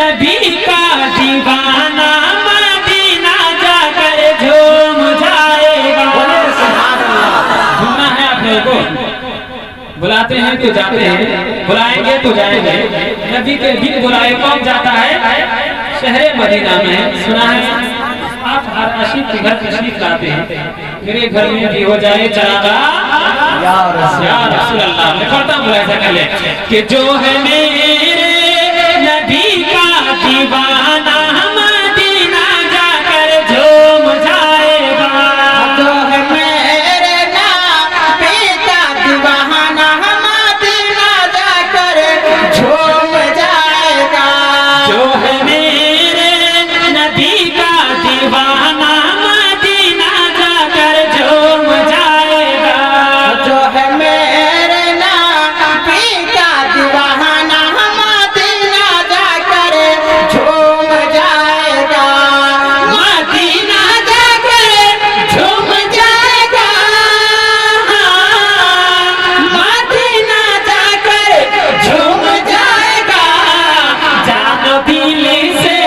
नबी का दीवाना मदीना जाकर झूम जाएगा। सुना है आपने को? बुलाते हैं तो जाते हैं, बुलाएंगे तो जाएंगे। नबी के बिन बुलाए कौन जाता है? शहर मदीना में सुना है आप हर आशिक के घर तशरीफ लाते हैं, मेरे घर में भी हो जाए चरागा या रसूल अल्लाह। मैं पढ़ता हूँ ऐसा पहले कि जो है मेरे नबी का दीवाना मदीना जाकर झूम जाएगा। जो है मेरे नबी का दीवाना मदीना जाकर झूम जाएगा। जो है मेरे नबी का दीवाना मदीना जाकर झूम जाएगा। जो है मेरे नबी का दीवाना मदीना जाकर झूम जाएगा। मदीना जाकर झूम जाएगा। मदीना जाकर झूम जाएगा। जानो दिल से,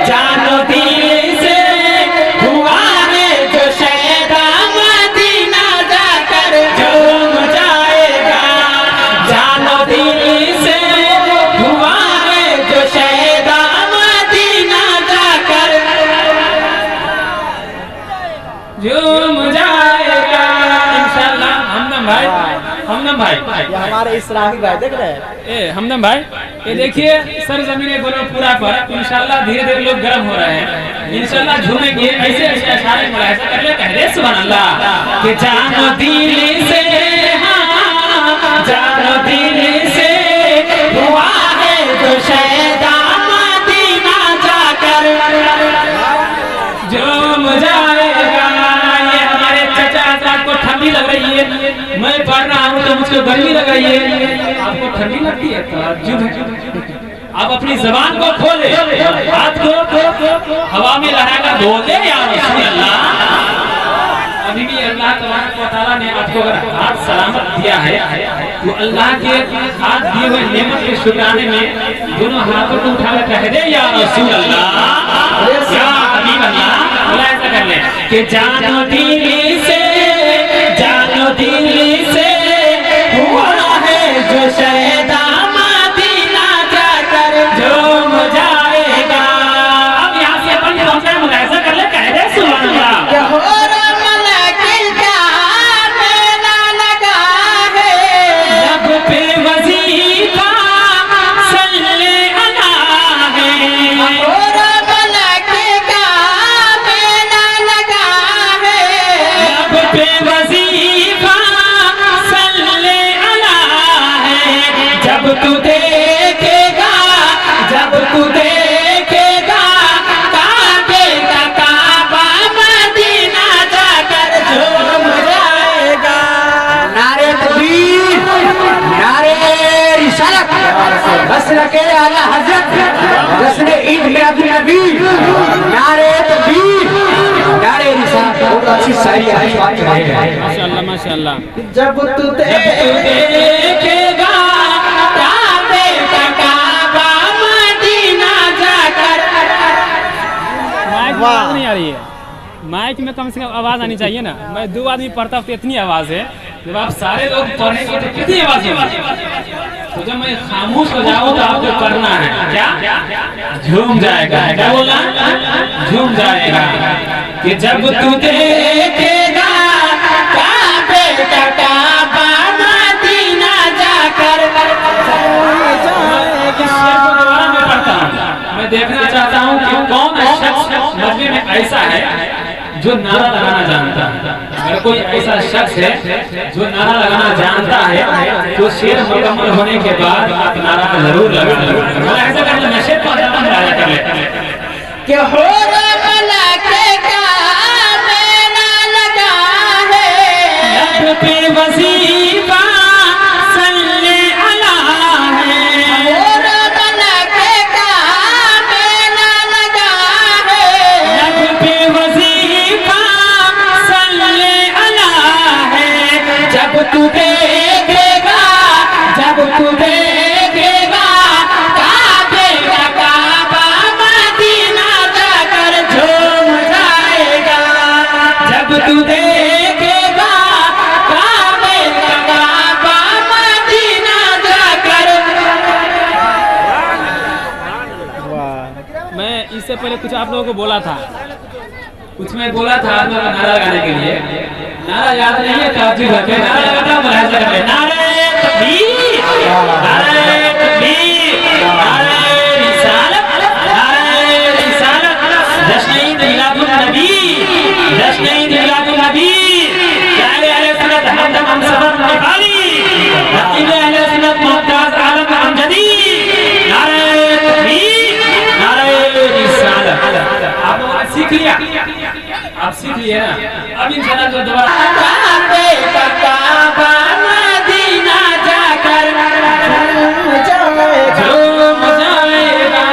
जानो दिल से हुआ है जो शैदा मदीना जाकर झूम जाएगा। जानो दिल से हुआ है जो शैदा मदीना जाकर झूम जाएगा। इंशाअल्लाह। हमदम भाई, हमदम भाई, ये हमारे इसराही भाई देख रहे हैं। ए हमदम भाई, ये देखिए सर जमीन गोलो पूरा पर इंशाअल्लाह धीरे धीरे लोग गर्म हो रहे हैं। इंशाअल्लाह झूमेंगे ऐसे ऐसे अशारे मुलाहिजा कर ले, कह दे सुभान अल्लाह कि जानो दिल से, हाँ जानो दिल से हुआ है जो शैदा मदीना जाकर झूम जाएगा। ये हमारे चचा साहब को ठंडी लग रही है, मैं पढ़ रहा हूँ तो मुझको गर्मी लग रही है। आपको ठंडी लगती है तो आप अपनी जबान को खोले, हाथ को हवा में लहराकर बोले या रसूल अल्लाह। अभी भी अल्लाह तबारक व तआला ने आपको अगर हाथ सलामत दिया है तो अल्लाह के हाथ दिए हुए नेमत के शुक्राने में दोनों हाथों को उठाकर कह दे या रसूल अल्लाह, या हबीब अल्लाह। बोला ऐसा कर ले कि जानो दिल से, जानो दिल से हुआ है जो शैदा मदीना जाकर झूम जाएगा। अब यहाँ से अपन पहुंचा मुलाहिजा कर ले, कह दे सुभान अल्लाह। लब पे वजीफा सल्ले अला है। लब पे वजीफा सल्ले अला है। जब तू देखेगा, जब तू देखेगा काबे का काबा मदीना जाकर झूम जाएगा। नारे तकबीर, नारे रिसालत, मसलक आला हज़रत, जश्न ईद मिलादुन नबी, नारे तकबीर, नारे रिसालत। बहुत अच्छी शायरी आज बात कर रहे हैं। माशाअल्लाह माशाअल्लाह। जब तू देखेगा काबे का काबा मदीना जाकर। माइक में आवाज नहीं आ रही है, माइक में कम से कम आवाज आनी चाहिए ना। मैं दो आदमी पढ़ता हूँ तो इतनी आवाज है, जब आप सारे लोग पढ़ेंगे तो कितनी आवाज होगी। तो जब मैं खामोश हो जाऊँ तो आपको करना है क्या? झूम जाएगा। क्या बोला? झूम जाएगा। कि जब तू देखेगा काबे का काबा मदीना जाकर दोबारा मैं पढ़ता हूँ। मैं देखना चाहता हूँ कि कौन शख्स मजमे में ऐसा है जो नारा लगाना जानता है। अगर कोई ऐसा शख्स है जो नारा लगाना जानता है तो शेर मुकम्मल होने के बाद आप नारा जरूर लगाना। ऐसा कर ले, मैं शेर को कर ले कि हो मलाके का मेला लगा है। लब पे वजीफा सल्ले अला है। और मलाके का मेला लगा है। लब पे वजीफा सल्ले अला है। जब तू देखेगा, जब तू देखेगा काबे का इससे पहले कुछ आप लोगों को बोला था, कुछ मैं बोला था आप लोगों को नारा लगाने के लिए। नारा याद नहीं है? ताज्जुब है क्या? नारा लगाता हूँ, मुलाहिजा कर ले। नारे तकबीर, नारे तकबीर, नारे रिसालत, नारे रिसालत, जश्न-ए मिलादुन नबी, जश्न-ए मिलादुन नबी, शायर अहले सुन्नत हमदम हमसफर नेपाली, रकीब अहले सुन्नत मुमताज आलम अमजदी, नारे तकबीर, नारे रिसालत। आप लोगों ने सीख लिया, आप सीख लिए ना। अब इंशाल्लाह जो दोबारा मदीना जाकर झूम जाएगा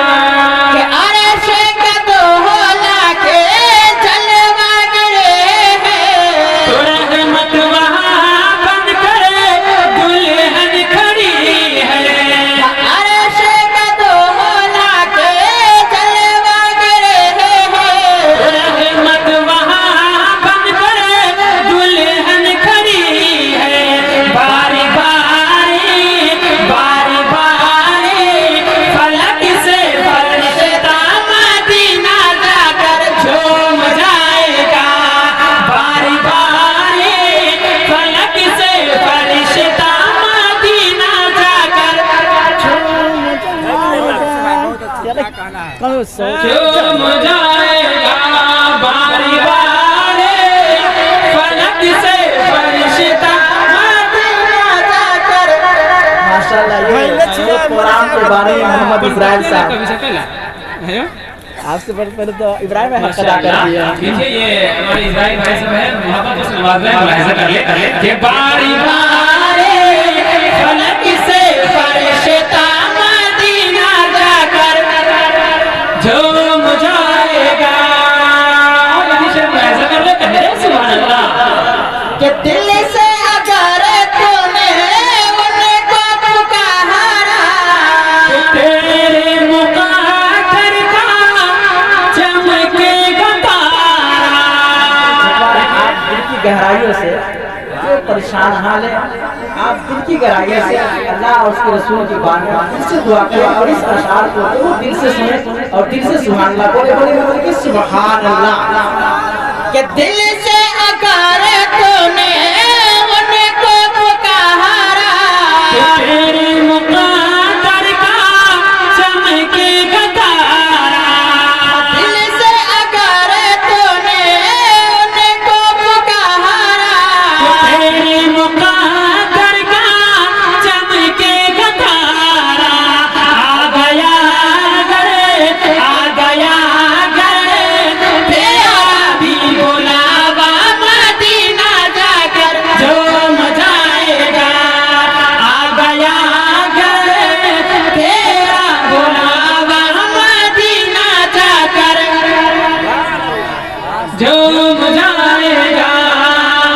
कि अर्श का दोहला के जलवा गिरे हैं, तो रहमत वहाँ बनकर दुल्हन खड़ी है। अर्श का दोहला के जलवा गिरे हैं, तो रहमत वहाँ बनकर दुल्हन खड़ी है। बारी बारी, बारी बारी, फलक से फरिश्ता मदीना जाकर झूम जाएगा। बारी बारी, फलक से फरिश्ता मदीना जाकर झूम जाएगा। बारी बारी, फलक से फरिश्ता मदीना जाकर। माशाल्लाह ये कुरान के बारे में मोहम्मद इब्राहिम साहब, कभी से पहला है? आपसे पहले तो इब्राहिम हक अदा कर दिया। देखिए ये हमारे इब्राहिम भाई साहब है, मोहब्बत से नवाज रहे हैं, मुलाहिजा कर ले कि बारी बारी, फलक से फरिश्ता मदीना जाकर झूम जाएगा। और यदि से मुलाहिजा कर ले, कह रहे सुभान अल्लाह। कि दिल से अगर तूने उनको पुकारा, तेरे मुक़द्दर का चमकेगा तारा। आप दिल की गहराइयों से जो परेशान हाल है, आप दिल की गहराइयों से अल्लाह और उसके रसूल की बात में दिल से दुआ करें और इस अशार को वो दिल से सुने और दिल से सुभान अल्लाह बोले बोले कि सुभान अल्लाह। कि दिल से अगर तूने उनको पुकारा, तेरे मुक़द्दर का चमकेगा तारा। दिल से अगर तूने उनको पुकारा, तेरे मुक़द्दर का चमकेगा तारा। आ गया घर, आ गया घर, तेरा भी बुलावा मदीना जाकर झूम जाएगा। आ गया घर, तेरा बुलावा मदीना जाकर झूम जाएगा।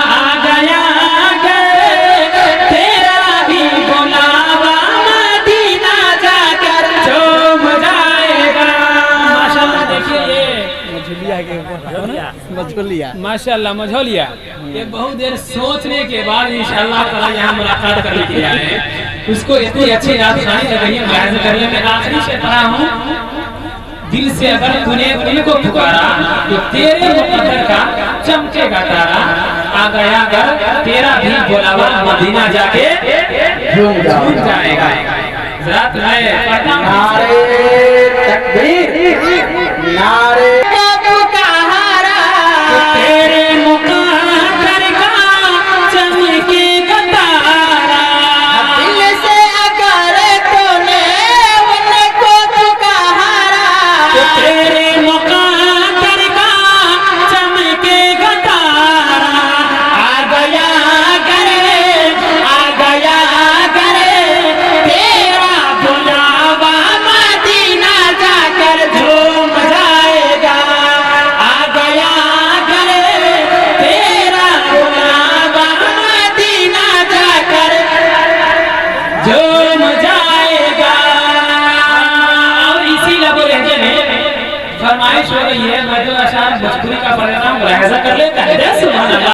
आ गया घर, तेरा भी बुलावा मदीना जाकर झूम जाएगा। माशाल्लाह देखिए ये माशाल्लाह मझौलिया, ये बहुत देर सोचने के बाद इंशाल्लाह ताला यहाँ मुलाकात करने के लिए आए हैं। उसको इतनी अच्छी रात सुनाई लग रही है, मुलाहिजा कर ले। मैं आखिरी से पढ़ा हूँ, दिल से अगर तूने उनको पुकारा तो तेरे मुक़द्दर का चमकेगा तारा। आ गया घर, तेरा भी बुलावा मदीना जाके झूम जाएगा। जरा मैं पढ़ता हूँ। नारे तकबीर, नारे पुकारा, तेरे मुक़द्दर का चमकेगा तारा। दिल से अगर तूने उनको पुकारा, तेरे मुक़द्दर का चमकेगा तारा। आ गया घर, आ गया घर, तेरा बुलावा मदीना जाकर झूम जाएगा। आ गया घर, तेरा बुलावा मदीना जाकर झूम जाएगा। और इसी लबो लहजे में फरमाइश हो रही है, मैं जो अशार भोजपुरी का पढ़ रहा हूँ, मुलाहिजा कर लेता है। सुभान अल्लाह।